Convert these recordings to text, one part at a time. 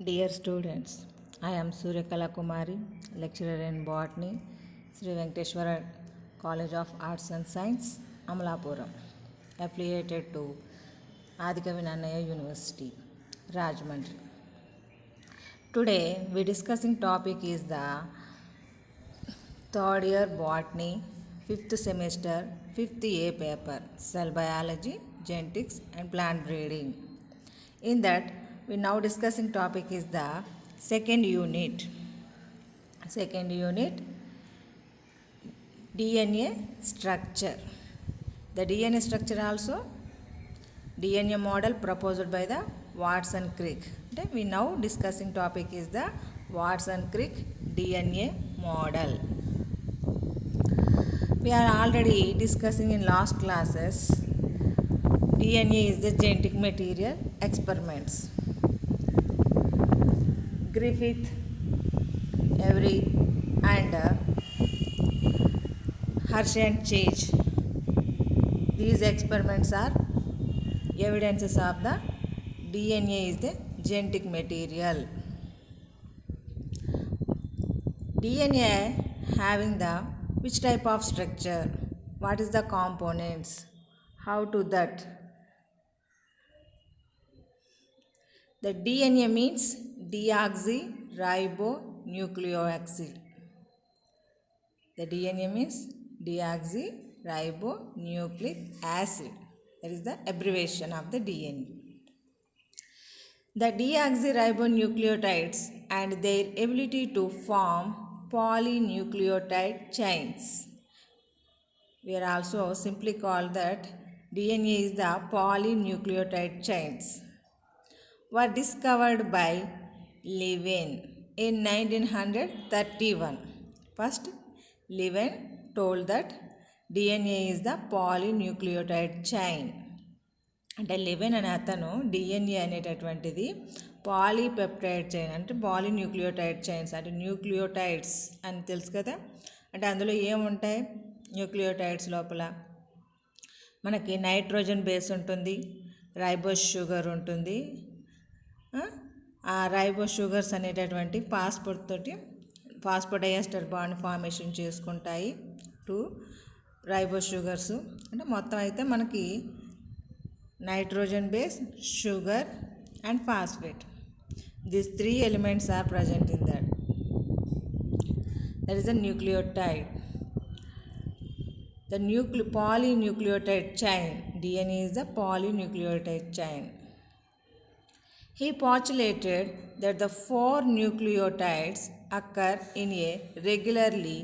Dear students, I am Suryakala Kumari, lecturer in botany, Sri Venkateshwara College of Arts and Science, Amalapuram, affiliated to Adikavi Nannaya University, Rajahmundry. Today we discussing topic is the third year botany, fifth semester, fifth A paper, cell biology, genetics and plant breeding. In that, we now discussing topic is the second unit. Second unit, DNA structure. The DNA structure also DNA model proposed by the Watson-Crick. Okay, we now discussing topic is the Watson-Crick DNA model. We are already discussing in last classes. DNA is the genetic material experiments. Griffith, Avery and Hershey and Chase. These experiments are evidences of the DNA is the genetic material. DNA having the which type of structure? What is the components? How to that? The DNA means deoxyribonucleic. The DNA means deoxyribonucleic acid. That is the abbreviation of the DNA. The deoxyribonucleotides and their ability to form polynucleotide chains. We are also simply called that DNA is the polynucleotide chains. Were discovered by Levin in 1931. First, Levin told that DNA is the polynucleotide chain. అంటే eleven అనే అతను DNA అనేటటువంటిది polypeptide chain అంటే polynucleotide chains అంటే nucleotides అని తెలుసు కదా. అంటే అందులో ఏముంటాయి న్యూక్లియోటైడ్స్ లోపల మనకి నైట్రోజన్ బేస్ ఉంటుంది, రైబోస్ షుగర్ ఉంటుంది. ఆ రైబోస్ షుగర్స్ అనేటటువంటి ఫాస్ఫోడైఎస్టర్ బాండ్ ఫార్మేషన్ చేసుకుంటాయి. 2 రైబోస్ షుగర్స్ అంటే మొత్తం అయితే మనకి nitrogen base, sugar and phosphate. These 3 elements are present in that. That is the nucleotide. The polynucleotide chain. DNA is the polynucleotide chain. He postulated that the 4 nucleotides occur in a regularly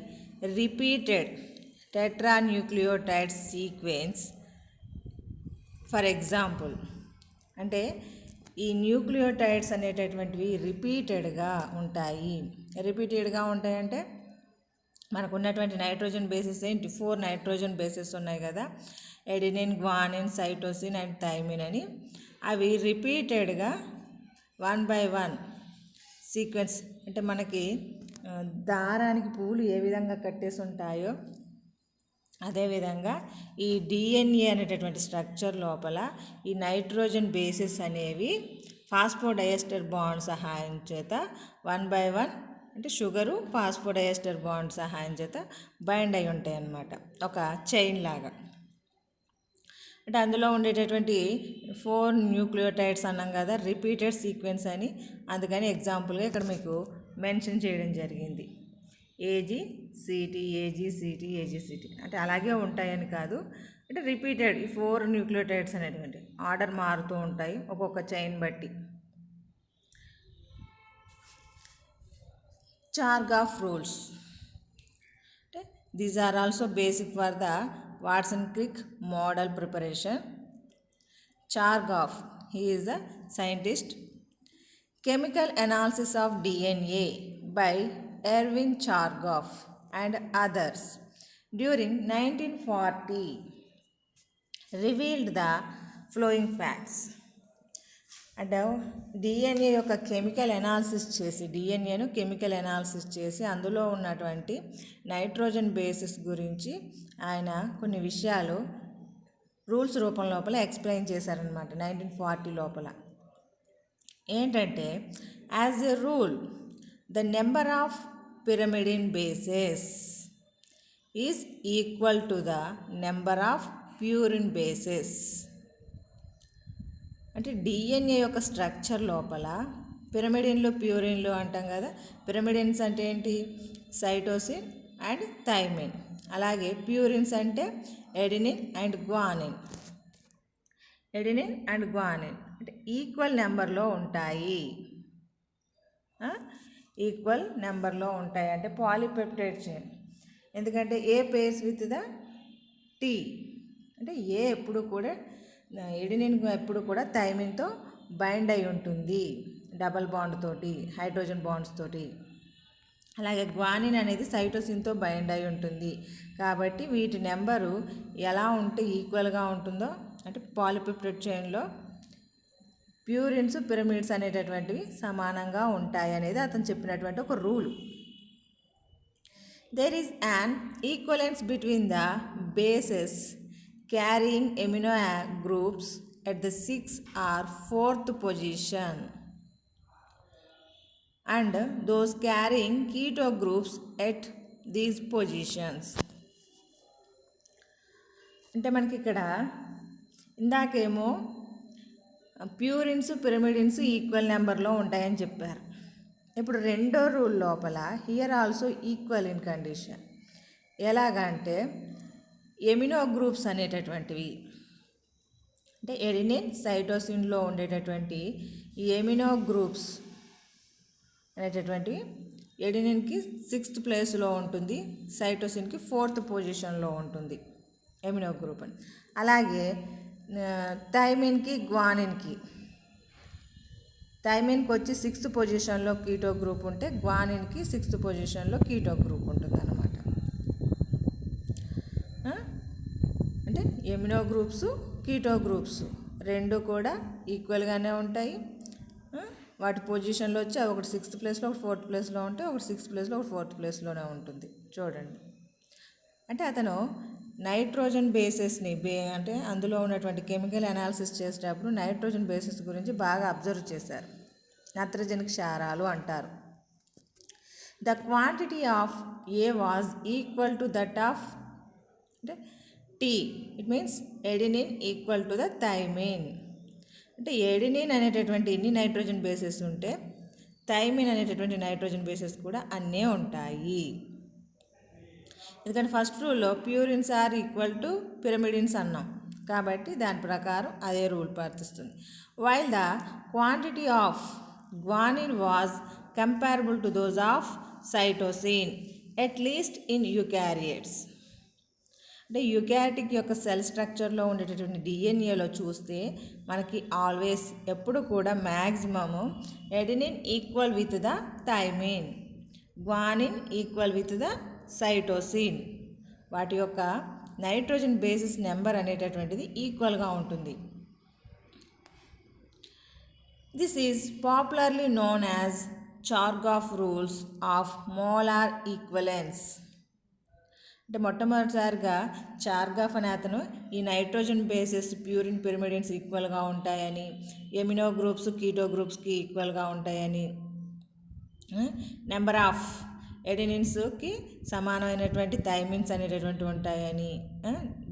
repeated tetranucleotide sequence. For example అంటే ఈ nucleotides అనేటటువంటివి రిపీటెడ్గా ఉంటాయంటే మనకు ఉన్నటువంటి nitrogen bases ఏంటి 4 nitrogen bases ఉన్నాయి కదా, adenine, guanine, cytosine and thymine అని. అవి రిపీటెడ్గా 1 by 1 సీక్వెన్స్ అంటే మనకి దారానికి పూలు ఏ విధంగా కట్టేసి ఉంటాయో అదేవిధంగా ఈ డిఎన్ఏ అనేటటువంటి స్ట్రక్చర్ లోపల ఈ నైట్రోజన్ బేసెస్ అనేవి ఫాస్ఫోడైఎస్టర్ బాండ్ సహాయం చేత 1 by 1 అంటే షుగరు ఫాస్ఫోడైఎస్టర్ బాండ్ సహాయం చేత బైండ్ అయి ఉంటాయి అన్నమాట, ఒక చైన్ లాగా. అంటే అందులో ఉండేటటువంటి 4 న్యూక్లియోటైడ్స్ అన్నాం కదా, రిపీటెడ్ సీక్వెన్స్ అని. అందుకని ఎగ్జాంపుల్గా ఇక్కడ మీకు మెన్షన్ చేయడం జరిగింది. ఏజీసీటీ అంటే అలాగే ఉంటాయని కాదు, అంటే రిపీటెడ్ ఈ 4 న్యూక్లియోటైడ్స్ అనేటువంటి ఆర్డర్ మారుతూ ఉంటాయి ఒక్కొక్క చైన్ బట్టి. చార్గాఫ్ రూల్స్ అంటే these are also basic for the Watson Crick model preparation. Chargaff, he is the scientist. Chemical analysis of DNA by Erwin Chargaff and others during 1940 revealed the following facts. అంటే DNA యొక్క chemical analysis చేసి అందులో ఉన్నటువంటి nitrogen basis గురించి ఆయన కొన్ని విషయాలు rules రూపం లోపల ఎక్స్ప్లెయిన్ చేశారనమాట 1940 లోపల. ఏంటంటే As a rule, the number of pyrimidine bases is equal to the number of purine bases. అంటే డిఎన్ఏ యొక్క స్ట్రక్చర్ లోపల పిరమిడిన్లు ప్యూరిన్లు అంటాం కదా. పిరమిడిన్స్ అంటే ఏంటి? Cytosine and thymine. అలాగే ప్యూరిన్స్ అంటే adenine and guanine. Adenine and guanine అంటే ఈక్వల్ నెంబర్లో ఉంటాయి. ఈక్వల్ నెంబర్లో ఉంటాయి అంటే పాలీపెప్టైడ్ చైన్. ఎందుకంటే A pairs with the T అంటే ఏ ఎప్పుడు కూడా ఎడినిన్ ఎప్పుడు కూడా థైమిన్తో బైండ్ అయి ఉంటుంది, డబల్ బాండ్ తోటి, హైడ్రోజన్ బాండ్స్ తోటి. అలాగే గ్వానిన్ అనేది సైటోసిన్తో బైండ్ అయి ఉంటుంది. కాబట్టి వీటి నెంబరు ఎలా ఉంటే ఈక్వల్గా ఉంటుందో అంటే పాలీపెప్టైడ్ చైన్లో ప్యూరిన్స్ పిరమిడ్స్ అనేటటువంటివి సమానంగా ఉంటాయి అనేది అతను చెప్పినటువంటి ఒక rule. There is an equivalence between the bases carrying amino groups at the 6th or 4th position and those carrying keto groups at these positions. అంటే మనకి ఇక్కడ ఇందాకేమో ప్యూరిన్స్ పిరమిడిన్స్ ఈక్వల్ నెంబర్లో ఉంటాయని చెప్పారు. ఇప్పుడు రెండో రూల్ లోపల here also equal in condition. ఎలాగంటే ఎమినో గ్రూప్స్ అనేటటువంటివి అంటే ఎడినిన్ సైటోసిన్లో ఉండేటటువంటి ఈ ఎమినో గ్రూప్స్ అనేటటువంటివి ఎడినిన్కి 6th ప్లేస్లో ఉంటుంది, సైటోసిన్కి 4th పొజిషన్లో ఉంటుంది ఎమినో గ్రూప్ అని. అలాగే థైమిన్కి గ్వానిన్కి వచ్చి 6th పొజిషన్లో కీటో గ్రూప్ ఉంటే గ్వానిన్కి 6th పొజిషన్లో కీటో గ్రూప్ ఉంటుంది అన్నమాట. అంటే ఎమినో గ్రూప్స్ కీటో గ్రూప్స్ రెండు కూడా ఈక్వల్గానే ఉంటాయి. వాటి పొజిషన్లో వచ్చి ఒకటి 6th ప్లేస్లో ఒకటి 4th ప్లేస్లో ఉంటే ఒకటి 6th ప్లేస్లో ఒకటి 4th ప్లేస్లోనే ఉంటుంది. చూడండి, అంటే అతను నైట్రోజన్ బేసెస్ని అంటే అందులో ఉన్నటువంటి కెమికల్ అనాలిసిస్ చేసేటప్పుడు నైట్రోజన్ బేసెస్ గురించి బాగా అబ్జర్వ్ చేశారు. నత్రజని క్షారాలు అంటారు. The quantity of A was equal to that of అంటే T. It means adenine equal to the thymine. అంటే ఎడినిన్ అనేటటువంటి ఎన్ని నైట్రోజన్ బేసెస్ ఉంటే థైమిన్ అనేటటువంటి నైట్రోజన్ బేసెస్ కూడా అన్నీ ఉంటాయి. ఎందుకంటే ఫస్ట్ రూల్లో purines are equal to pyrimidines అన్నాం కాబట్టి దాని ప్రకారం అదే రూల్ వర్తిస్తుంది. While the quantity of guanine was comparable to those of cytosine at least in eukaryotes. అంటే యూకారియోటిక్ యొక్క సెల్ స్ట్రక్చర్లో ఉండేటటువంటి డిఎన్ఏలో చూస్తే మనకి ఆల్వేస్ ఎప్పుడు కూడా maximum adenine equal with the thymine, guanine equal with the cytosine. వాటి యొక్క నైట్రోజన్ బేసిస్ నెంబర్ అనేటటువంటిది ఈక్వల్గా ఉంటుంది. This is popularly known as Chargaff rules of molar equivalence. అంటే మొట్టమొదటిసారిగా చార్గాఫ్ అనే అతను ఈ నైట్రోజన్ బేసెస్ ప్యూరిన్ పిరమిడిన్స్ ఈక్వల్గా ఉంటాయని, ఎమినో గ్రూప్స్ కీటో గ్రూప్స్కి ఈక్వల్గా ఉంటాయని, నెంబర్ ఆఫ్ ఎడినిన్స్కి సమానమైనటువంటి థైమిన్స్ అనేటటువంటి ఉంటాయని,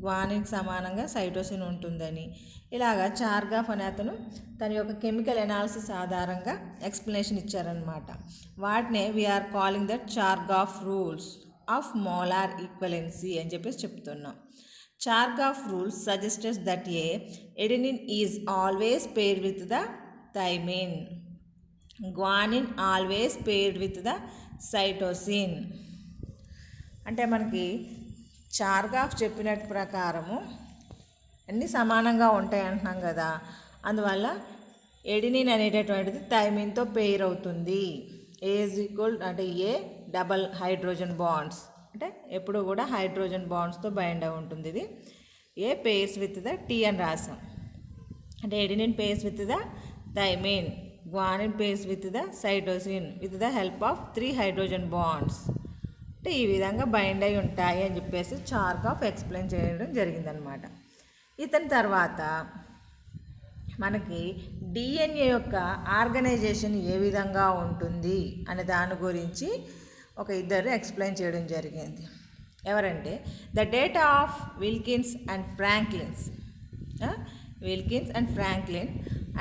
గ్వానిన్కి సమానంగా సైటోసిన్ ఉంటుందని, ఇలాగా చార్గాఫ్ అనే అతను తన యొక్క కెమికల్ అనాలిసిస్ ఆధారంగా ఎక్స్ప్లెనేషన్ ఇచ్చారనమాట. వాటినే we are calling that Chargaff rules of molar equivalency అని చెప్పేసి చెప్తున్నాం. Chargaff rules suggests that A adenine is always paired with the thymine, guanine always paired with the cytosine. అంటే మనకి చార్గాఫ్ చెప్పినట్టు ప్రకారము అన్నీ సమానంగా ఉంటాయి అంటున్నాం కదా, అందువల్ల ఎడినిన్ అనేటటువంటిది థైమిన్తో పెయిర్ అవుతుంది. ఏ ఈజ్ ఈక్వల్ అంటే ఏ డబల్ హైడ్రోజన్ బాండ్స్ అంటే ఎప్పుడు కూడా హైడ్రోజన్ బాండ్స్తో బైండ్ అయి ఉంటుంది. ఇది A pairs with the T అని రాసాం. అంటే adenine pairs with the thymine, guanine pairs with the cytosine with the help of 3 hydrogen bonds. అంటే ఈ విధంగా బైండ్ అయి ఉంటాయి అని చెప్పేసి చార్గాఫ్ ఎక్స్ప్లెయిన్ చేయడం జరిగిందనమాట. ఇతని తర్వాత మనకి డిఎన్ఏ యొక్క ఆర్గనైజేషన్ ఏ విధంగా ఉంటుంది అనే దాని గురించి ఒక ఇద్దరు ఎక్స్ప్లెయిన్ చేయడం జరిగింది. ఎవరంటే the data of Wilkins and Franklin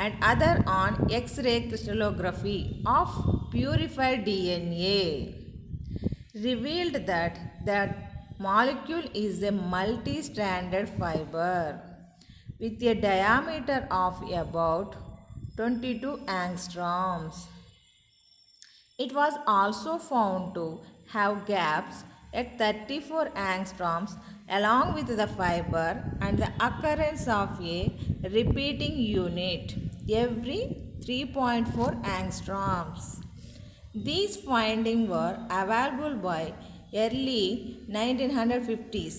and other on X-ray crystallography of purified DNA revealed that the molecule is a multi-stranded fiber with a diameter of about 22 angstroms. It was also found to have gaps at 34 angstroms along with the fiber and the occurrence of a repeating unit every 3.4 angstroms. These findings were available by early 1950s.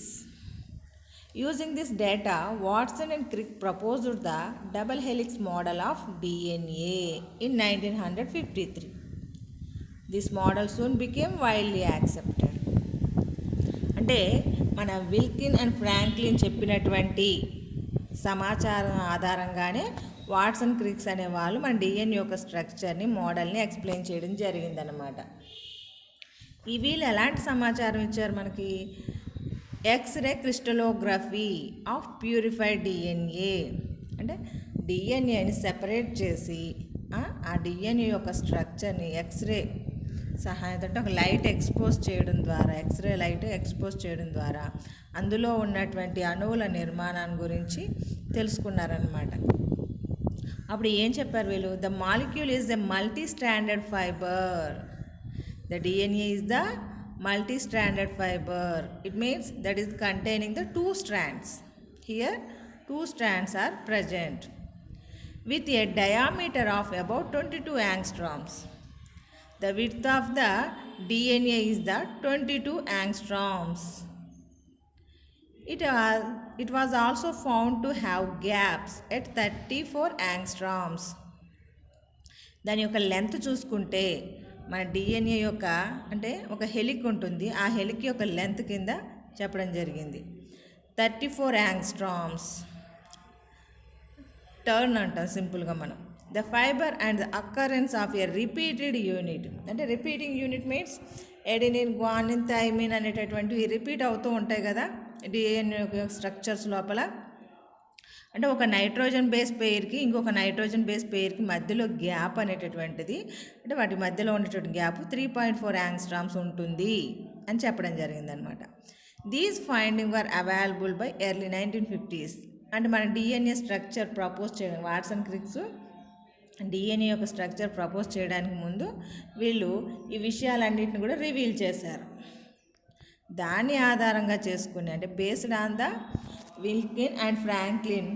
Using this data, Watson and Crick proposed the double helix model of DNA in 1953. This model soon became widely accepted. అంటే మన విల్కిన్ and Franklin చెప్పినటువంటి సమాచారం ఆధారంగానే Watson క్రిక్స్ అనే వాళ్ళు మన DNA యొక్క స్ట్రక్చర్ని మోడల్ని ఎక్స్ప్లెయిన్ చేయడం జరిగిందనమాట. ఈ వీళ్ళు ఎలాంటి సమాచారం ఇచ్చారు మనకి? X ray crystallography of purified DNA అంటే డిఎన్ఏని సెపరేట్ చేసి ఆ డిఎన్ఏ యొక్క స్ట్రక్చర్ని ఎక్స్రే సహాయంతో ఒక లైట్ ఎక్స్పోజ్ చేయడం ద్వారా ఎక్స్రే లైట్ ఎక్స్పోజ్ చేయడం ద్వారా అందులో ఉన్నటువంటి అణువుల నిర్మాణాన్ని గురించి తెలుసుకున్నారనమాట. అప్పుడు ఏం చెప్పారు వీళ్ళు? The molecule is the multi stranded fibre. The DNA is the multi stranded fibre. It means that is containing the 2 strands. Here 2 strands are present with a diameter of about 22 angstroms. The width of the DNA is the 22 angstroms. It was also found to have gaps at 34 angstroms. దాని యొక్క length చూసుకుంటే మన DNA యొక్క అంటే ఒక హెలిక్ ఉంటుంది, ఆ హెలిక్ యొక్క లెంత్ కింద చెప్పడం జరిగింది 34 angstroms. టర్న్ అంటాం సింపుల్గా మనం. The fibre and the occurrence of a repeated unit అంటే repeating unit means adenine, guanine, thymine అనేటటువంటివి రిపీట్ అవుతూ ఉంటాయి కదా డిఎన్ఏ స్ట్రక్చర్స్ లోపల. అంటే ఒక నైట్రోజన్ బేస్ పెయిర్కి ఇంకొక నైట్రోజన్ బేస్ పెయిర్కి మధ్యలో గ్యాప్ అనేటటువంటిది అంటే వాటి మధ్యలో ఉండేటువంటి గ్యాప్ 3.4 angstroms ఉంటుంది అని చెప్పడం జరిగిందనమాట. These finding were available by early 1950s. అంటే మన డిఎన్ఏ స్ట్రక్చర్ ప్రపోజ్ చేయడం వాట్సన్ క్రిక్స్ డిఎన్ఏ యొక్క స్ట్రక్చర్ ప్రపోజ్ చేయడానికి ముందు వీళ్ళు ఈ విషయాలన్నింటిని కూడా రివీల్ చేశారు. దాన్ని ఆధారంగా చేసుకుని అంటే based on the Wilkin and Franklin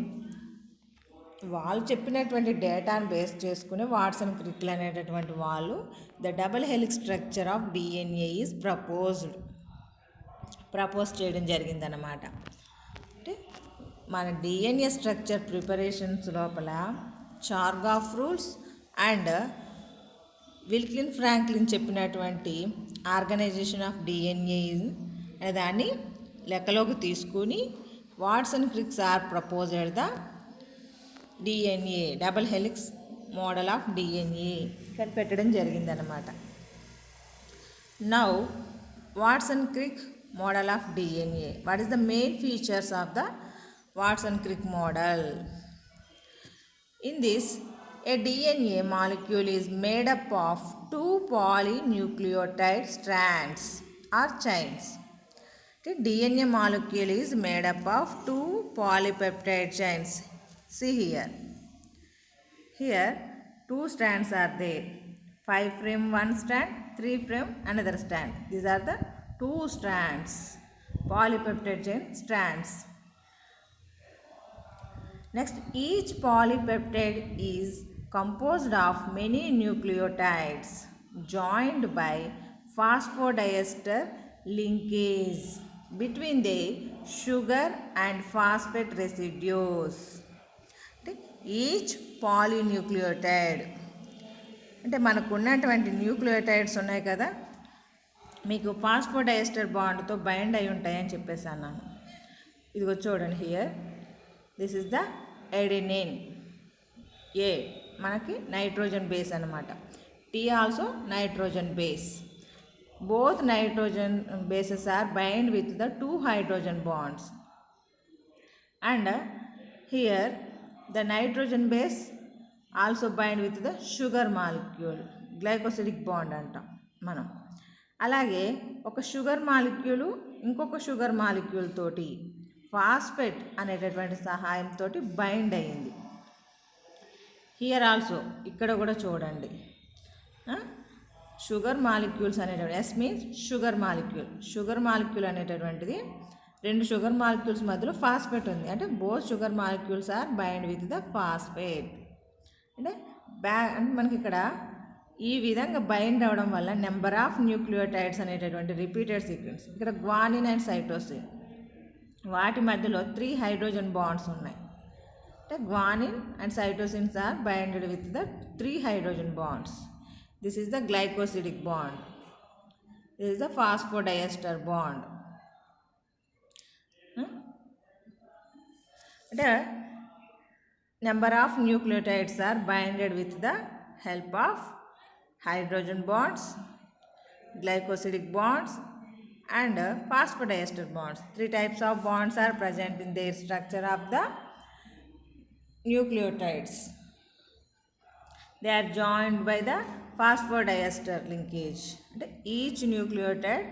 వాళ్ళు చెప్పినటువంటి డేటాను బేస్ చేసుకుని వాట్సన్ క్రిక్లు అనేటటువంటి వాళ్ళు the double helix structure of DNA is propose చేయడం జరిగిందనమాట. అంటే మన డిఎన్ఏ స్ట్రక్చర్ ప్రిపరేషన్స్ లోపల Chargaff rules and Wilkin Franklin చెప్పినటువంటి ఆర్గనైజేషన్ ఆఫ్ డిఎన్ఏ అనే దాన్ని లెక్కలోకి తీసుకుని Watson Cricks are proposed the DNA double helix model of DNA కనిపెట్టడం జరిగిందనమాట. Now Watson Crick model of DNA. What is the main features of the Watson Crick model? In this, a DNA molecule is made up of 2 polynucleotide strands or chains. The DNA molecule is made up of 2 polypeptide chains. See here. Here 2 strands are there. 5' one strand, 3' another strand. These are the 2 strands, polypeptide chain strands. Next, each polypeptide is composed of many nucleotides joined by phosphodiester linkage between the sugar and phosphate residues. Each polynucleotide అంటే మనకు ఉన్నటువంటి nucleotides ఉన్నాయి కదా, మీకు ఫాస్ఫోడైఎస్టర్ బాండ్తో bind అయి ఉంటాయని చెప్పేసాను నేను. ఇదిగో చూడండి, here this is the adenine. A మనకి నైట్రోజన్ బేస్ అన్నమాట. T also nitrogen base. Both nitrogen bases are bind with the two hydrogen bonds, and here the nitrogen base also bind with the sugar molecule, glycosidic bond అంటాం మనం. అలాగే ఒక sugar molecule ఇంకొక sugar molecule తోటి phosphate అనేటటువంటి సహాయంతో bind అయ్యింది. Here also ఇక్కడ కూడా చూడండి, షుగర్ మాలిక్యూల్స్ అనేటటువంటి S means sugar molecule. Sugar molecule అనేటటువంటిది రెండు షుగర్ మాలిక్యూల్స్ మధ్యలో ఫాస్ఫేట్ ఉంది. అంటే both sugar molecules are bind with the phosphate. అంటే అంటే మనకి ఇక్కడ ఈ విధంగా బైండ్ అవ్వడం వల్ల నెంబర్ ఆఫ్ న్యూక్లియోటైడ్స్ అనేటటువంటి రిపీటెడ్ సీక్వెన్స్. ఇక్కడ గ్వానిన్ అండ్ సైటోసిన్ వాటి మధ్యలో 3 హైడ్రోజన్ బాండ్స్ ఉన్నాయి. అంటే guanine and cytosines are bonded with the 3 hydrogen bonds. This is the glycosidic bond. This is the phosphodiester bond. The number of nucleotides are binded with the help of hydrogen bonds, glycosidic bonds, and phosphodiester bonds. 3 types of bonds are present in their structure of the nucleotides. They are joined by the phosphodiester linkage. Each nucleotide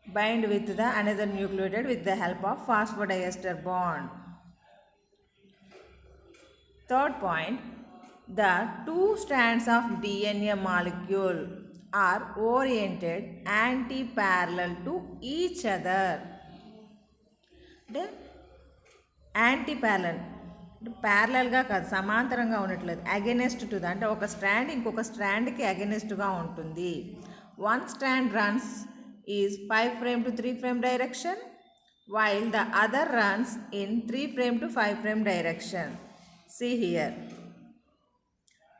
bind with the another nucleotide with the help of phosphodiester bond. Third point, the 2 strands of DNA molecule are oriented anti-parallel to each other. Anti-parallel ప్యారలల్గా కాదు, సమాంతరంగా ఉండట్లేదు, against to the, అంటే ఒక strand ఇంకొక స్ట్రాండ్కి అగెనెస్ట్గా ఉంటుంది. 1 strand runs is 5' to 3' direction, while the other runs in 3' to 5' direction. See here,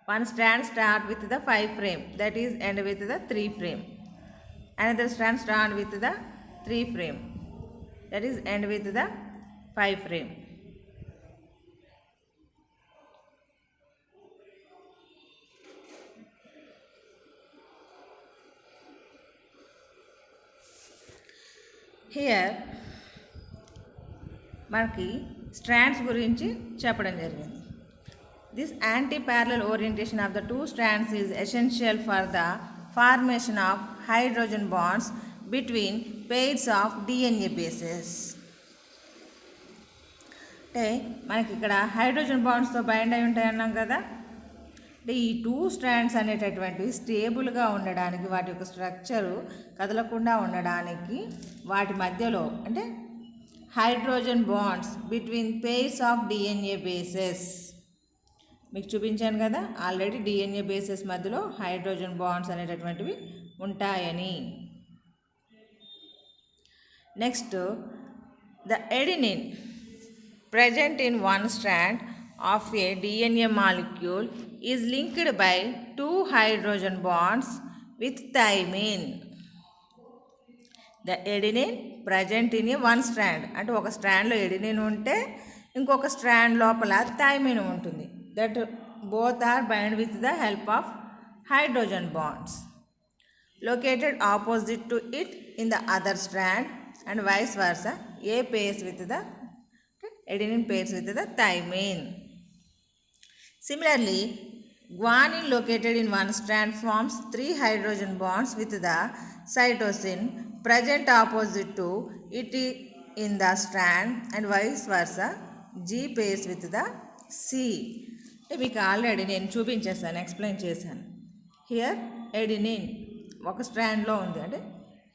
one strand start with the 5', that is end with the 3'. Another strand start with the 3', that is end with the 5'. Here మనకి strands గురించి చెప్పడం జరిగింది. This anti parallel orientation of the 2 strands is essential for the formation of hydrogen bonds between pairs of DNA bases. అంటే మనకి ఇక్కడ hydrogen బాండ్స్తో bind అయి ఉంటాయి అన్నాం కదా. అంటే ఈ 2 strands అనేటటువంటివి స్టేబుల్గా ఉండడానికి, వాటి యొక్క స్ట్రక్చరు కదలకుండా ఉండడానికి వాటి మధ్యలో అంటే hydrogen bonds between pairs of DNA bases మీకు చూపించాను కదా ఆల్రెడీ. డిఎన్ఏ బేసెస్ మధ్యలో హైడ్రోజన్ బాండ్స్ అనేటటువంటివి ఉంటాయని. Next, the adenine present in one strand of a DNA molecule is linked by 2 hydrogen bonds with thymine. The adenine present in a one strand, అంటే ఒక స్ట్రాండ్లో adenine ఉంటే ఇంకొక strand లోపల thymine ఉంటుంది. That both are bind with the help of hydrogen bonds located opposite to it in the other strand, and vice versa. A pairs with the adenine pairs with the thymine. Similarly, guanine located in one strand forms 3 hydrogen bonds with the cytosine present opposite to it in the strand, and vice versa. G pairs with the C. మీకు already నేను చూపించేసాను, explain చేశాను. Here adenine ఒక స్ట్రాండ్లో ఉంది. అంటే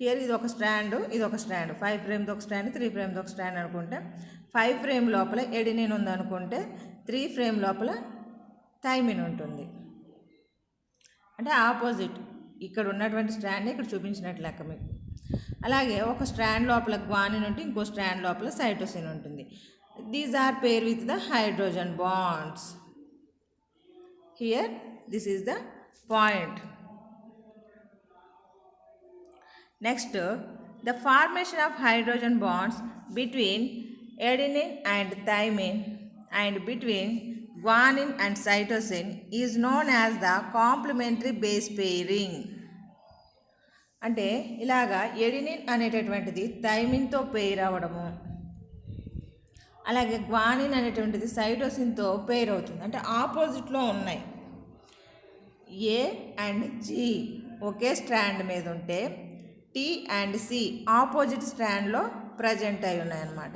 here ఇది ఒక strand, ఇది ఒక స్ట్రాండ్, 5' ఒక స్ట్రాండ్, 3' ఒక స్ట్రాండ్ అనుకుంటే 5' లోపల ఎడినిన్ ఉందనుకుంటే 3' లోపల థైమిన్ ఉంటుంది. అంటే ఆపోజిట్ ఇక్కడ ఉన్నటువంటి స్ట్రాండ్ ఇక్కడ చూపించినట్లు లెక్క మీకు. అలాగే ఒక స్ట్రాండ్ లోపల గ్వానిన్ ఉంటే ఇంకో స్ట్రాండ్ లోపల సైటోసిన్ ఉంటుంది. These are pair with the hydrogen bonds. Here this is the point. Next, the formation of hydrogen bonds between adenine and thymine and between guanine and cytosine is known as the complementary base pairing. అంటే ఇలాగా adenine అనేటటువంటిది థైమిన్తో pair అవ్వడము, అలాగే guanine అనేటువంటిది సైటోసిన్తో pair అవుతుంది. అంటే ఆపోజిట్లో ఉన్నాయి. ఏ అండ్ జి ఒకే స్ట్రాండ్ మీద ఉంటే టీ అండ్ సి ఆపోజిట్ స్ట్రాండ్లో ప్రజెంట్ అయి ఉన్నాయన్నమాట.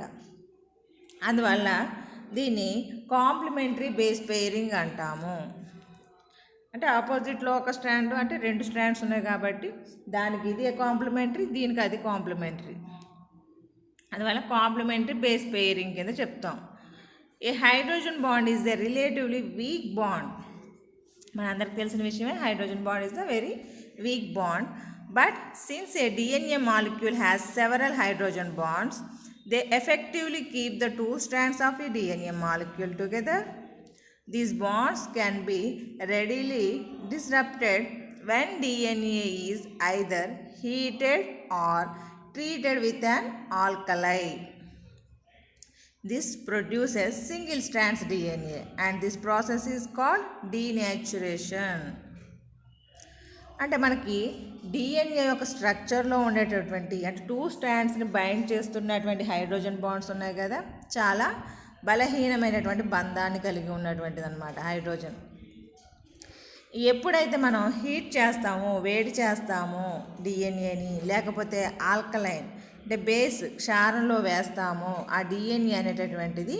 అందువల్ల దీన్ని కాంప్లిమెంటరీ బేస్ పెయిరింగ్ అంటాము. అంటే ఆపోజిట్లో ఒక స్ట్రాండ్ అంటే 2 స్ట్రాండ్స్ ఉన్నాయి కాబట్టి దానికి ఇది కాంప్లిమెంటరీ, దీనికి అది కాంప్లిమెంటరీ. అందువల్ల కాంప్లిమెంటరీ బేస్ పెయిరింగ్ కింద చెప్తాం. A hydrogen bond is the relatively weak bond. మనందరికి తెలిసిన విషయమే, hydrogen bond is the very weak bond. But since a DNA molecule has several hydrogen bonds, they effectively keep the 2 strands of a DNA molecule together. These bonds can be readily disrupted when DNA is either heated or treated with an alkali. This produces single strands DNA and this process is called denaturation. అంటే మనకి DNA యొక్క స్ట్రక్చర్లో ఉండేటటువంటి అంటే 2 స్ట్రాండ్స్ని bind చేస్తున్నటువంటి hydrogen bonds ఉన్నాయి కదా, చాలా బలహీనమైనటువంటి బంధాన్ని కలిగి ఉన్నటువంటిది అనమాట హైడ్రోజన్. ఎప్పుడైతే మనం హీట్ చేస్తామో, వేడి చేస్తామో DNAని, లేకపోతే ఆల్కలైన్ అంటే బేస్ క్షారంలో వేస్తామో ఆ DNA అనేటటువంటిది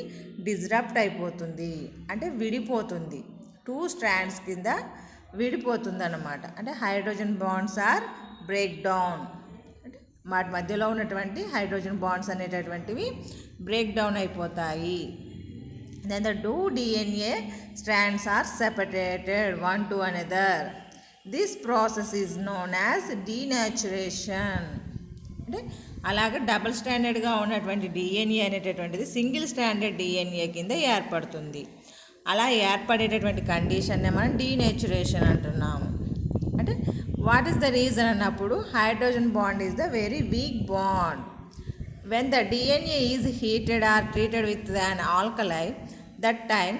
డిస్రప్ట్ అయిపోతుంది, అంటే విడిపోతుంది. 2 స్ట్రాండ్స్ కింద విడిపోతుంది అన్నమాట. అంటే hydrogen bonds are break down, అంటే వాటి మధ్యలో ఉన్నటువంటి హైడ్రోజన్ బాండ్స్ అనేటటువంటివి బ్రేక్ డౌన్ అయిపోతాయి. Then the 2 DNA strands are separated one to another. This process is known as denaturation. అంటే అలాగే డబుల్ స్టాండర్డ్గా ఉన్నటువంటి DNA అనేటటువంటిది సింగిల్ స్టాండర్డ్ DNA కింద ఏర్పడుతుంది. అలా ఏర్పడేటటువంటి కండిషన్నే మనం డీనేచురేషన్ అంటున్నాము. అంటే వాట్ ఈస్ ద రీజన్ అన్నప్పుడు hydrogen bond is the very weak bond. When the DNA is heated or treated with an alkali, that time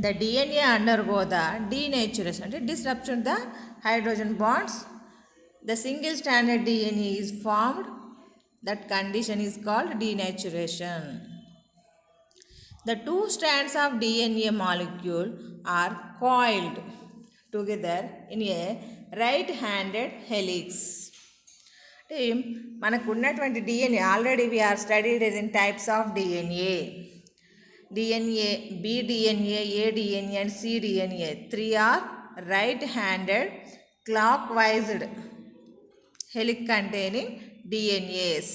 the DNA undergo the denaturation, అంటే disruption the hydrogen bonds. The single stranded DNA is formed. That condition is called denaturation. The 2 strands of DNA molecule are coiled together in a right-handed helix. అంటే మనకు ఉన్నటువంటి DNA already we are studied in types of DNA. DNA, bDNA, aDNA and cDNA. 3 are right-handed clockwise helix containing DNAs.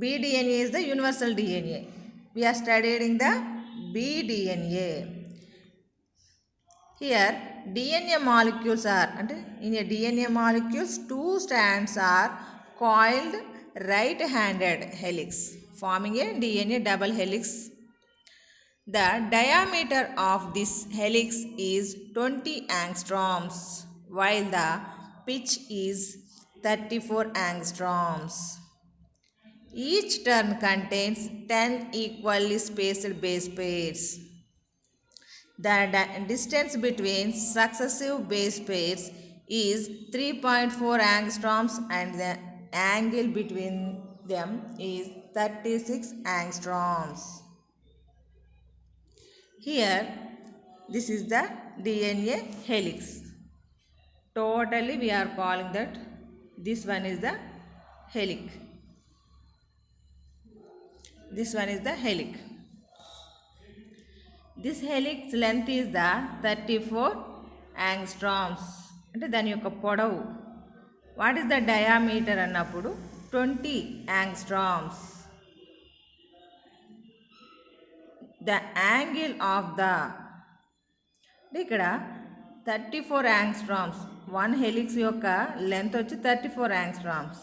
bDNA is the universal DNA. We are studying the bDNA. Here DNA molecules are, in a DNA molecules 2 strands are coiled right-handed helix, forming a DNA double helix. The diameter of this helix is 20 angstroms, while the pitch is 34 angstroms. Each turn contains 10 equally spaced base pairs. The distance between successive base pairs is 3.4 angstroms and the angle between them is 36 angstroms. Here, this is the DNA helix. Totally we are calling that this one is the helix. This one is the helix. This helix length is the 34 angstroms. అంటే దాని యొక్క పొడవు. What is the diameter అన్నప్పుడు 20 angstroms. The angle of the, ఇక్కడ 34 angstroms. 1 helix యొక్క length వచ్చి 34 angstroms.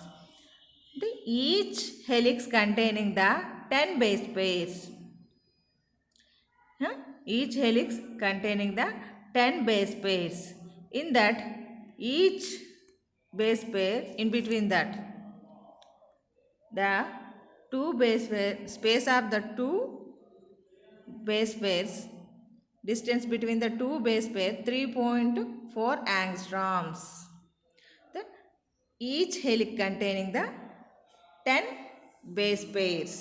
అంటే each helix containing the 10 base pairs. Each helix containing the 10 base pairs. In that, each base pair, in between that, the 2 base pair, space of the 2 base pairs, distance between the two base pairs 3.4 angstroms. Each helix containing the 10 base pairs.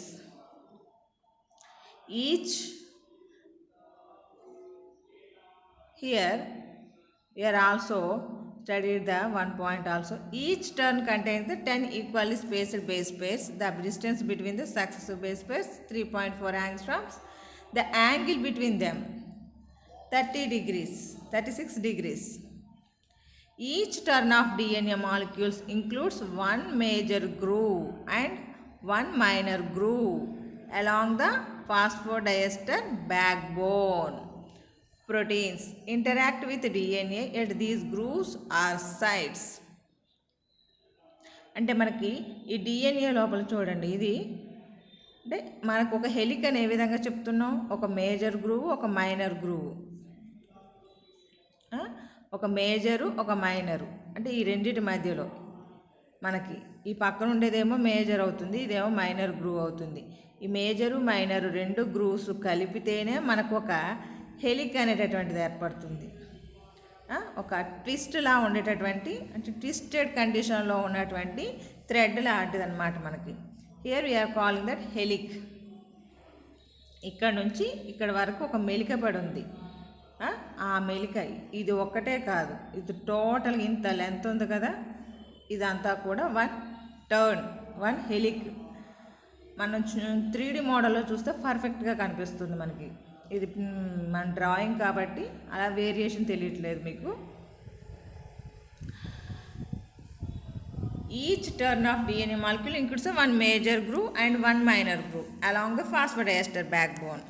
Here we are also studied the one point also. Each turn contains the 10 equally spaced base pairs. The distance between the successive base pairs 3.4 angstroms. The angle between them 36 degrees. Each turn of DNA molecules includes one major groove and one minor groove along the phosphodiester backbone. Proteins interact with DNA at these grooves or sites. అంటే మనకి ఈ DNA లోపల చూడండి, ఇది అంటే మనకు ఒక హెలిక్ అని ఏ విధంగా చెప్తున్నాం, ఒక మేజర్ గ్రూవ్ ఒక మైనర్ గ్రూవ్, ఒక మేజరు ఒక మైనరు, అంటే ఈ రెండింటి మధ్యలో మనకి ఈ పక్కన ఉండేదేమో మేజర్ అవుతుంది, ఇదేమో మైనర్ గ్రూవ్ అవుతుంది. ఈ మేజరు మైనరు రెండు గ్రూవ్స్ కలిపితేనే మనకు ఒక హెలిక్ అనేటటువంటిది ఏర్పడుతుంది. ఒక ట్విస్ట్లా ఉండేటటువంటి అంటే ట్విస్టెడ్ కండిషన్లో ఉన్నటువంటి థ్రెడ్ లాంటిది అనమాట మనకి. Here we are calling that helix. ఇక్కడ నుంచి ఇక్కడ వరకు ఒక మెలిక పడి ఉంది. ఆ మెలిక ఇది ఒక్కటే కాదు, ఇది టోటల్ ఇంత లెంత్ ఉంది కదా, ఇదంతా కూడా వన్ టర్న్, వన్ హెలిక్. మనం 3D మోడల్లో చూస్తే పర్ఫెక్ట్గా కనిపిస్తుంది మనకి. ఇది మన డ్రాయింగ్ కాబట్టి అలా వేరియేషన్ తెలియట్లేదు మీకు. Each turn off DNA molecule includes one major groove and one minor groove along the phosphodiester backbone.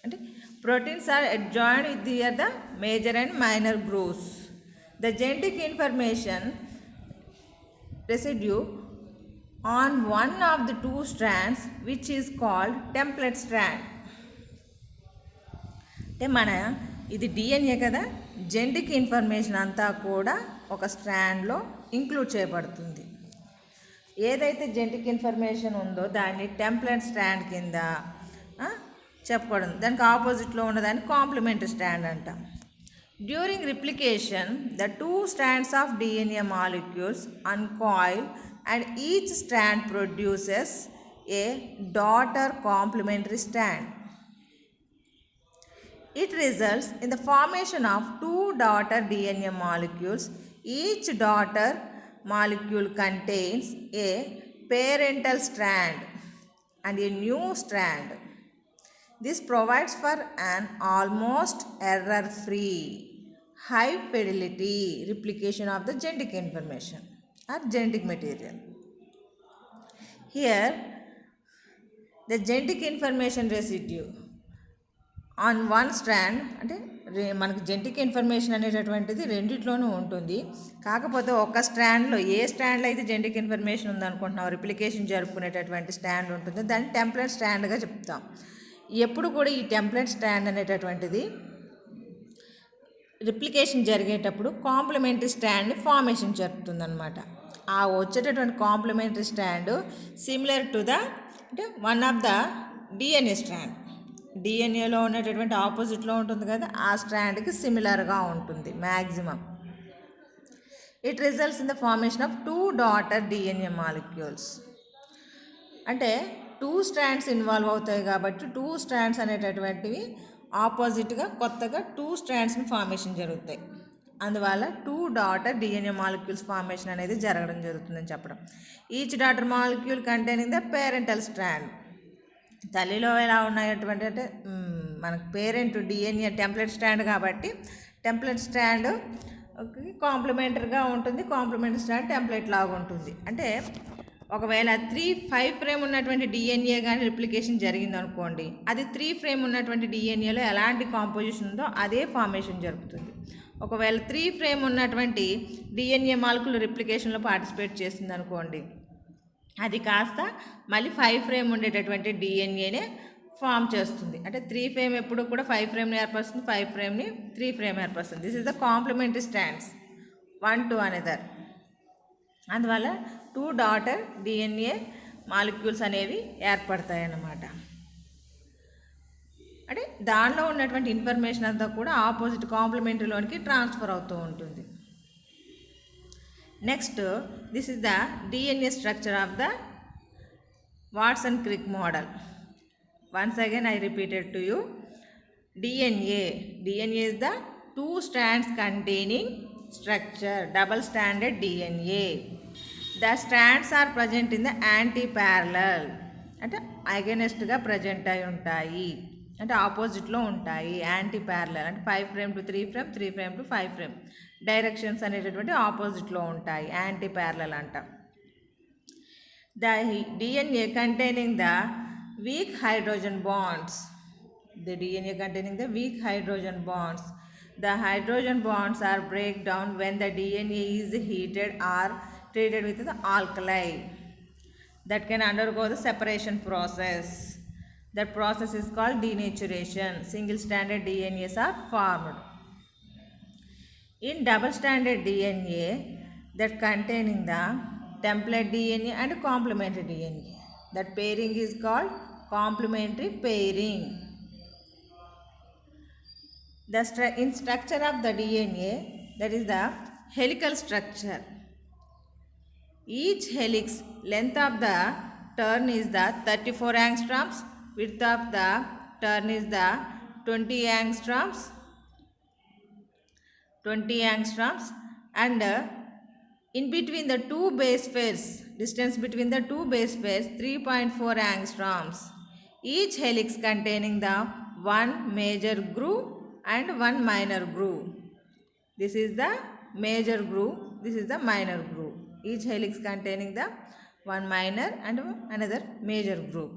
అంటే proteins are adjoined with the major and minor grooves. The genetic information residue on one of the two strands which is called template strand. అంటే మన ఇది DNA కదా, genetic information అంతా కూడా ఒక స్ట్రాండ్లో include చేయబడుతుంది. ఏదైతే జెనెటిక్ ఇన్ఫర్మేషన్ ఉందో దాన్ని టెంప్లెట్ స్ట్రాండ్ కింద చెప్పబడింది. దానికి ఆపోజిట్లో ఉన్నదాన్ని కాంప్లిమెంటరీ స్ట్రాండ్ అంటాం. During replication the two strands of DNA molecules uncoil and each strand produces a daughter complementary strand. It results in the formation of two daughter DNA molecules. Each daughter molecule contains a parental strand and a new strand. This provides for an almost error-free, high fidelity replication of the genetic information or genetic material. Here, the genetic information residue on one strand అంటే మనకు genetic information అనేటటువంటిది రెండిట్లోనూ ఉంటుంది. కాకపోతే ఒక స్ట్రాండ్లో A స్ట్రాండ్లో అయితే genetic information ఉందనుకుంటున్నాం, రిప్లికేషన్ జరుపుకునేటటువంటి స్ట్రాండ్ ఉంటుంది, దాన్ని టెంప్లెట్ స్ట్రాండ్గా చెప్తాం. ఎప్పుడు కూడా ఈ టెంప్లెట్ స్ట్రాండ్ అనేటటువంటిది రిప్లికేషన్ జరిగేటప్పుడు కాంప్లిమెంటరీ స్ట్రాండ్ని ఫార్మేషన్ జరుపుతుంది అనమాట. ఆ వచ్చేటటువంటి complementary strand similar to the అంటే one of the DNA strand, డిఎన్ఏలో ఉన్నటువంటి ఆపోజిట్లో ఉంటుంది కదా, ఆ స్ట్రాండ్కి సిమిలర్గా ఉంటుంది maximum. It results in the formation of two daughter DNA molecules. అంటే టూ స్ట్రాండ్స్ ఇన్వాల్వ్ అవుతాయి కాబట్టి టూ స్ట్రాండ్స్ అనేటటువంటివి ఆపోజిట్గా కొత్తగా టూ స్ట్రాండ్స్ని ఫార్మేషన్ జరుగుతాయి. అందువల్ల two daughter DNA molecules formation అనేది జరగడం జరుగుతుందని చెప్పడం. Each daughter molecule containing the parental strand. తల్లిలో ఎలా ఉన్నటువంటి అంటే మనకు పేరెంట్ డిఎన్ఏ టెంప్లెట్ స్ట్రాండ్ కాబట్టి టెంప్లెట్ స్ట్రాండ్ కాంప్లిమెంటరీగా ఉంటుంది, కాంప్లిమెంటరీ స్ట్రాండ్ టెంప్లెట్ లాగా ఉంటుంది. అంటే ఒకవేళ 3-5 ఫ్రేమ్ ఉన్నటువంటి డిఎన్ఏ కానీ రిప్లికేషన్ జరిగింది అనుకోండి, అది 3 ఫ్రేమ్ ఉన్నటువంటి డిఎన్ఏలో ఎలాంటి కాంపోజిషన్ ఉందో అదే ఫార్మేషన్ జరుగుతుంది. ఒకవేళ 3 ఫ్రేమ్ ఉన్నటువంటి డిఎన్ఏ మాలిక్యూల్ రిప్లికేషన్లో పార్టిసిపేట్ చేసింది అనుకోండి, అది కాస్త మళ్ళీ 5 ఫ్రేమ్ ఉండేటటువంటి డిఎన్ఏనే ఫామ్ చేస్తుంది. అంటే 3 ఫ్రేమ్ ఎప్పుడు కూడా 5 ఫ్రేమ్ని ఏర్పరుస్తుంది, 5 ఫ్రేమ్ని 3 ఫ్రేమ్ ఏర్పరుస్తుంది. This is the complementary strands one to another. అందువల్ల 2 డాటర్ డిఎన్ఏ మాలిక్యూల్స్ అనేవి ఏర్పడతాయి అన్నమాట. అంటే దానిలో ఉన్నటువంటి ఇన్ఫర్మేషన్ అంతా కూడా ఆపోజిట్ కాంప్లిమెంటరీలోనికి ట్రాన్స్ఫర్ అవుతూ ఉంటుంది. Next, this is the DNA structure of the Watson Crick model. Once again I repeated to you, DNA is the 2 strands containing structure, double stranded DNA. The strands are present in the anti-parallel, అంటే అగెనెస్ట్గా present అయి ఉంటాయి, అంటే ఆపోజిట్లో ఉంటాయి. Anti parallel అంటే 5' to 3', 3' to 5' directions అనేటటువంటి ఆపోజిట్లో ఉంటాయి, యాంటీ ప్యారలల్ అంట. The DNA containing the weak hydrogen bonds. The DNA containing the weak hydrogen bonds. The hydrogen bonds are break down when the DNA is heated or treated with the alkali that can undergo the separation process. That process is called denaturation. Single stranded DNAs are formed. In double stranded DNA, that containing the template DNA and complementary DNA. That pairing is called complementary pairing. In structure of the DNA, that is the helical structure. Each helix length of the turn is the 34 angstroms, width of the turn is the 20 angstroms, and in between the two base pairs, distance between the two base pairs 3.4 angstroms. Each helix containing the one major groove and one minor groove. This is the major groove, this is the minor groove. Each helix containing the one minor and another major groove.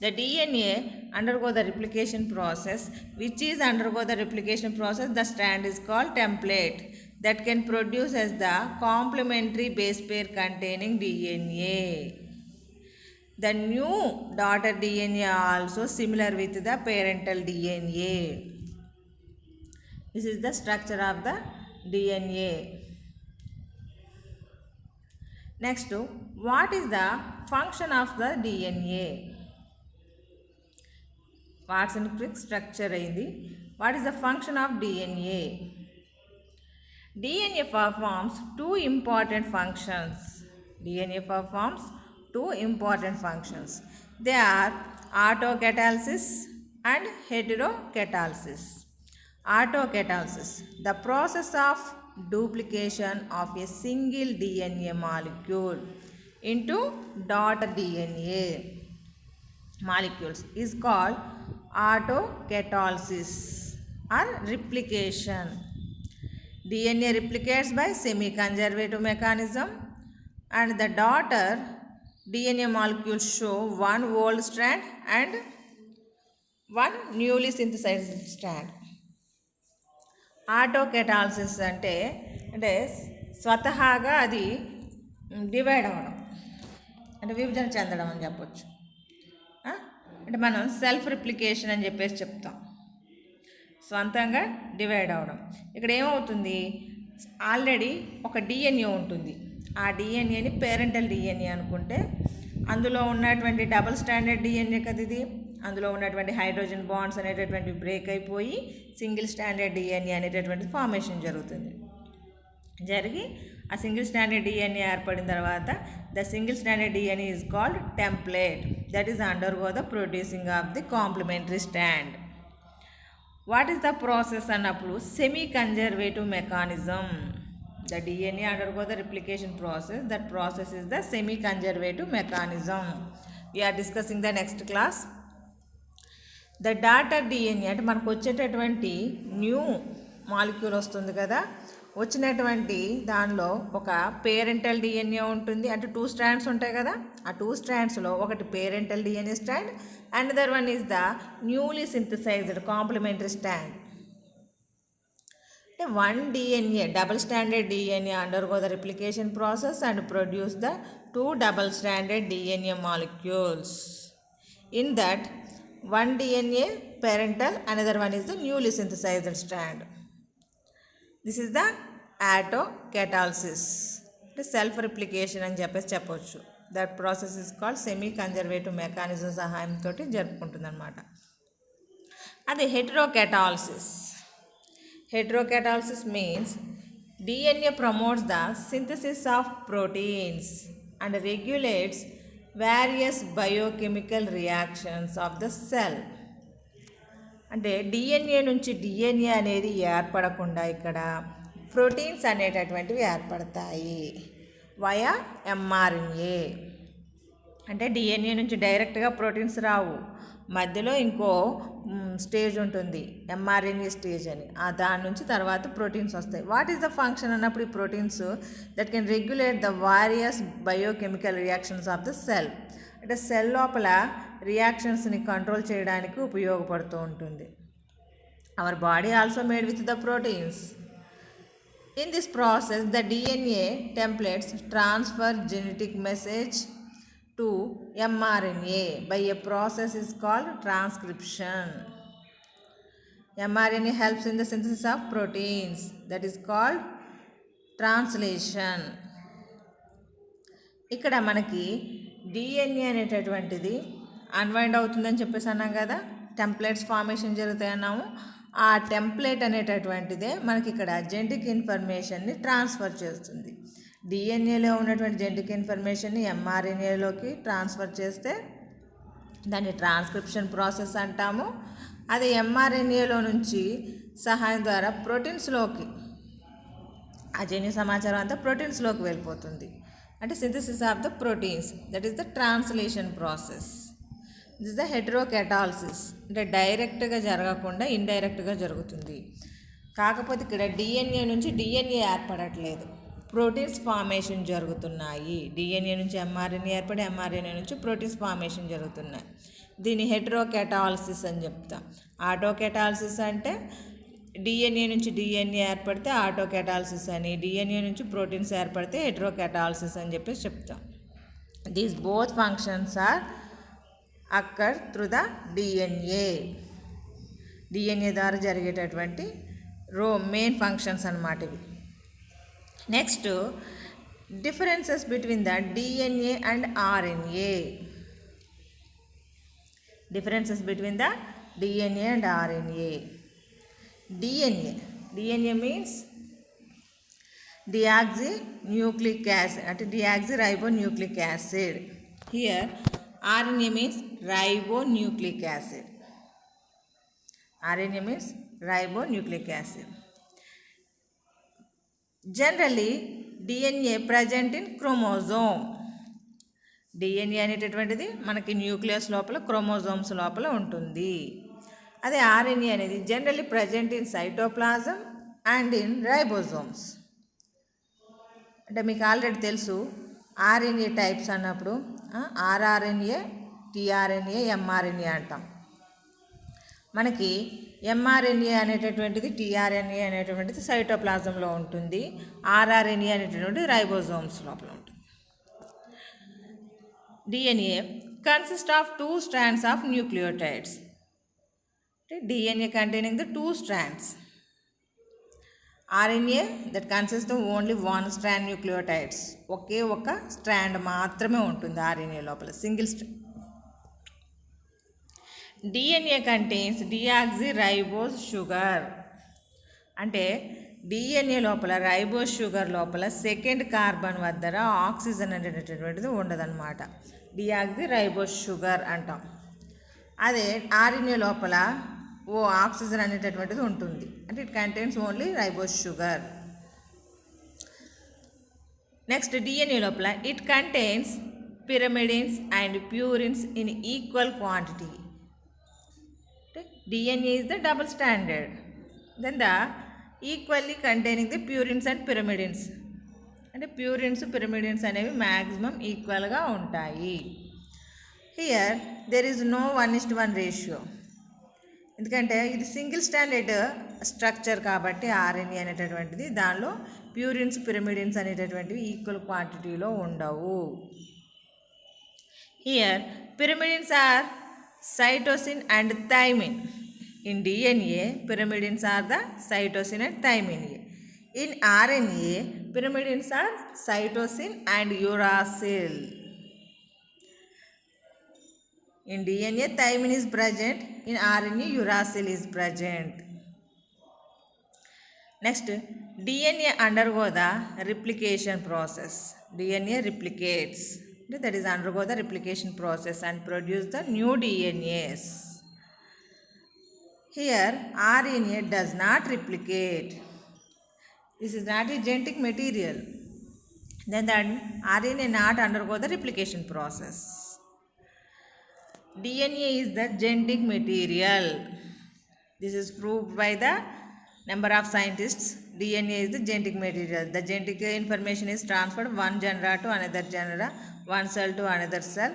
The DNA undergo the replication process. Which is undergo the replication process? The strand is called template that can produce as the complementary base pair containing DNA. The new daughter DNA also similar with the parental DNA. This is the structure of the DNA. Next, what is the function of the DNA? Watson-Crick structure అయింది. What is the function of DNA? DNA performs two important functions. DNA performs two important functions. They are autocatalysis and heterocatalysis. Autocatalysis, the process of duplication of a single DNA molecule into daughter DNA molecules is called autocatalysis or replication. DNA replicates by semi-conservative mechanism, and the daughter DNA molecules show one old strand and one newly synthesized strand. ఆటోకెటాలసిస్ అంటే స్వతహాగా అది divide అవ్వడం, అంటే విభజన చెందడం అని చెప్పొచ్చు. అంటే మనం సెల్ఫ్ రిప్లికేషన్ అని చెప్పేసి చెప్తాం, స్వంతంగా డివైడ్ అవ్వడం. ఇక్కడ ఏమవుతుంది, ఆల్రెడీ ఒక డిఎన్ఏ ఉంటుంది, ఆ డిఎన్ఏని పేరెంటల్ డిఎన్ఏ అనుకుంటే అందులో ఉన్నటువంటి డబుల్ స్టాండర్డ్ డిఎన్ఏ కదా ఇది, అందులో ఉన్నటువంటి హైడ్రోజన్ బాండ్స్ అనేటటువంటి బ్రేక్ అయిపోయి సింగిల్ స్టాండర్డ్ డిఎన్ఏ అనేటటువంటి ఫార్మేషన్ జరుగుతుంది. జరిగి ఆ సింగిల్ స్టాండర్డ్ డిఎన్ఏ ఏర్పడిన తర్వాత the single standard DNA is called template that is undergo the producing of the complementary stand. What is the process అన్నప్పుడు semi conservative mechanism. The DNA undergo the replication process. That process is the semi-conservative mechanism. We are discussing the next class. The daughter DNA అంటే మనకు వచ్చేటటువంటి new molecule వస్తుంది కదా, వచ్చినటువంటి దానిలో ఒక parental DNA ఉంటుంది, అంటే 2 స్ట్రాండ్స్ ఉంటాయి కదా, ఆ 2 స్ట్రాండ్స్లో ఒకటి parental DNA strand, another one is the newly synthesised complementary strand. One DNA, double stranded DNA undergo the replication process and produce the 2 double stranded DNA molecules. In that, one DNA parental, another one is the newly synthesized strand. This is the autocatalysis. The self-replication అని చెప్పొచ్చు. That process is called semi-conservative mechanism సహాయంతో జరుపుకుంటుంది అన్నమాట. అది heterocatalysis. Heterocatalysis means DNA promotes the synthesis of proteins and regulates various biochemical reactions of the cell. అంటే DNA నుంచి DNA అనేది ఏర్పడకుండా ఇక్కడ ప్రోటీన్స్ అనేటటువంటివి ఏర్పడతాయి వయా ఎంఆర్ఎన్ఏ. అంటే డిఎన్ఏ నుంచి డైరెక్ట్గా ప్రోటీన్స్ రావు, మధ్యలో ఇంకో స్టేజ్ ఉంటుంది ఎంఆర్ఎన్ఏ స్టేజ్ అని, దాని నుంచి తర్వాత ప్రోటీన్స్ వస్తాయి. వాట్ ఈస్ ద ఫంక్షన్ అన్నప్పుడు ఈ proteins that can regulate the warriors biochemical reactions of the cell. అంటే సెల్ లోపల రియాక్షన్స్ని కంట్రోల్ చేయడానికి ఉపయోగపడుతూ ఉంటుంది. Our body also made with the proteins. In this process the DNA templates transfer genetic message to mRNA by a process is called transcription. mRNA helps in the synthesis of proteins, that is called translation. ఇక్కడ మనకి DNA అనేటటువంటిది unwind అవుతుందని చెప్పేసి అన్నాం కదా, templates formation జరుగుతాయి అన్నాము. ఆ టెంప్లెట్ అనేటటువంటిదే మనకి ఇక్కడ జెనెటిక్ ఇన్ఫర్మేషన్ని ట్రాన్స్ఫర్ చేస్తుంది. డిఎన్ఏలో ఉన్నటువంటి జెనెటిక్ ఇన్ఫర్మేషన్ని ఎంఆర్ఎన్ఏలోకి ట్రాన్స్ఫర్ చేస్తే దాన్ని ట్రాన్స్క్రిప్షన్ ప్రాసెస్ అంటాము. అది ఎంఆర్ఎన్ఏలో నుంచి సహాయం ద్వారా ప్రోటీన్స్లోకి ఆ జన్యు సమాచారం అంతా ప్రోటీన్స్లోకి వెళ్ళిపోతుంది. అంటే synthesis of the proteins, that is the translation process. This is the heterocatalysis. అంటే డైరెక్ట్గా జరగకుండా ఇండైరెక్ట్గా జరుగుతుంది. కాకపోతే ఇక్కడ డిఎన్ఏ నుంచి డిఎన్ఏ ఏర్పడట్లేదు, ప్రోటీన్స్ ఫార్మేషన్ జరుగుతున్నాయి. డిఎన్ఏ నుంచి ఎంఆర్ఎన్ఏ ఏర్పడి ఎంఆర్ఎన్ఏ నుంచి ప్రోటీన్స్ ఫార్మేషన్ జరుగుతున్నాయి. దీన్ని హెటెరోకెటాలిసిస్ అని చెప్తాం. ఆటోకెటాలిసిస్ అంటే డిఎన్ఏ నుంచి డిఎన్ఏ ఏర్పడితే ఆటోకెటాలిసిస్ అని, డిఎన్ఏ నుంచి ప్రోటీన్స్ ఏర్పడితే హెటెరోకెటాలిసిస్ అని చెప్పేసి చెప్తాం. These both functions are occur through the DNA. DNA ద్వారా జరిగేటటువంటి మెయిన్ ఫంక్షన్స్ అన్నమాట ఇవి. Next, differences between the DNA and RNA. Differences between the DNA and RNA. DNA means deoxynucleic acid, అంటే deoxyribonucleic acid. Here RNA means ribonucleic acid. RNA means ribonucleic acid. Generally DNA present in chromosome. DNA అనేటటువంటిది మనకి nucleus లోపల chromosomes లోపల ఉంటుంది. అదే RNA అనేది generally present in cytoplasm and in ribosomes. అంటే మీకు ఆల్రెడీ తెలుసు ఆర్ఎన్ఏ టైప్స్ అన్నప్పుడు ఆర్ఆర్ఎన్ఏ, టీఆర్ఎన్ఏ, ఎంఆర్ఎన్ఏ అంటాం. మనకి ఎంఆర్ఎన్ఏ అనేటటువంటిది టీఆర్ఎన్ఏ అనేటటువంటిది సైటోప్లాజంలో ఉంటుంది, ఆర్ఆర్ఎన్ఏ అనేటటువంటి రైబోజోమ్స్ లోపల ఉంటుంది. DNA consist of 2 strands of nucleotides. అంటే DNA containing the 2 strands. RNA that consist of only 1 strand nucleotides. ఒకే ఒక స్ట్రాండ్ మాత్రమే ఉంటుంది ఆర్ఎన్ఏ లోపల, single strand. DNA contains deoxyribose sugar. అంటే డిఎన్ఏ లోపల రైబోస్ షుగర్ లోపల సెకండ్ కార్బన్ వద్ద ఆక్సిజన్ అనేటటువంటిది ఉండదన్నమాట, డియాక్సిరైబోస్ షుగర్ అంటాం. అదే ఆర్ఎన్ఏ లోపల ఆక్సిజన్ అనేటటువంటిది ఉంటుంది, అంటే it contains only ribose sugar. Next, DNA లోపల it contains pyrimidines and purines in equal quantity. DNA is the double stranded. Then the equally containing the purines and pyrimidines. And the purines, pyrimidines అనేవి maximum ఈక్వల్గా ఉంటాయి. Here there is no 1:1 ratio. ఎందుకంటే ఇది single standard structure కాబట్టి RNA అనేటటువంటిది దానిలో purines, pyrimidines అనేటటువంటివి equal క్వాంటిటీలో ఉండవు. Here pyrimidines are cytosine and thymine. In DNA, pyrimidines are the cytosine and thymine. In RNA, pyrimidines are cytosine and uracil. In DNA, thymine is present. In RNA, uracil is present. Next, DNA undergo the replication process. DNA replicates. That is, undergo the replication process and produce the new DNAs. Here, RNA does not replicate. This is not a genetic material. Then that RNA not undergo the replication process. DNA is the genetic material. This is proved by the number of scientists. DNA is the genetic material. The genetic information is transferred one genera to another genera, one cell to another cell.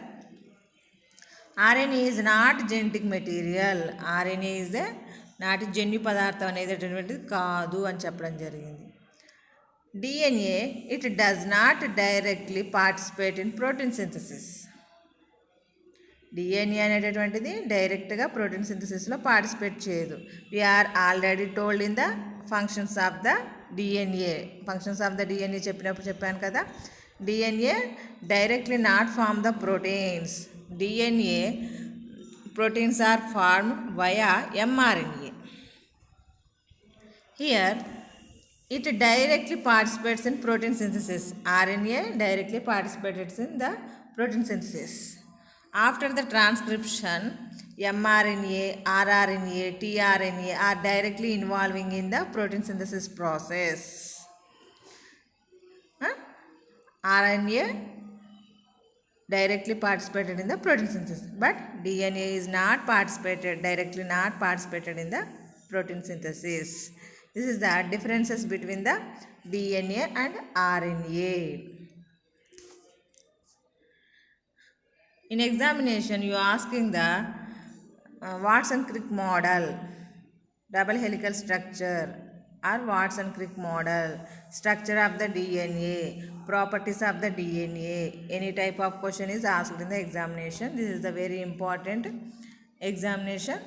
RNA is not genetic material. RNA is the నాటి జన్యు పదార్థం అనేటటువంటిది కాదు అని చెప్పడం జరిగింది. DNA, it does not directly participate in protein synthesis. DNA అనేటటువంటిది డైరెక్ట్గా ప్రోటీన్ సింథసిస్లో పార్టిసిపేట్ చేయదు. We are already told in the functions of the DNA. Functions of the DNA చెప్పినప్పుడు చెప్పాను కదా. DNA directly not form the proteins. DNA proteins are formed via mRNA. Here, it directly participates in protein synthesis. RNA directly participates in the protein synthesis. After the transcription, mRNA, rRNA, tRNA are directly involving in the protein synthesis process. RNA directly participated in the protein synthesis, but DNA is not directly not participated in the protein synthesis. This is the differences between the DNA and RNA. In examination, you are asking the Watson-Crick model, double helical structure, or Watson-Crick model, structure of the DNA, properties of the DNA. Any type of question is asked in the examination. This is the very important examination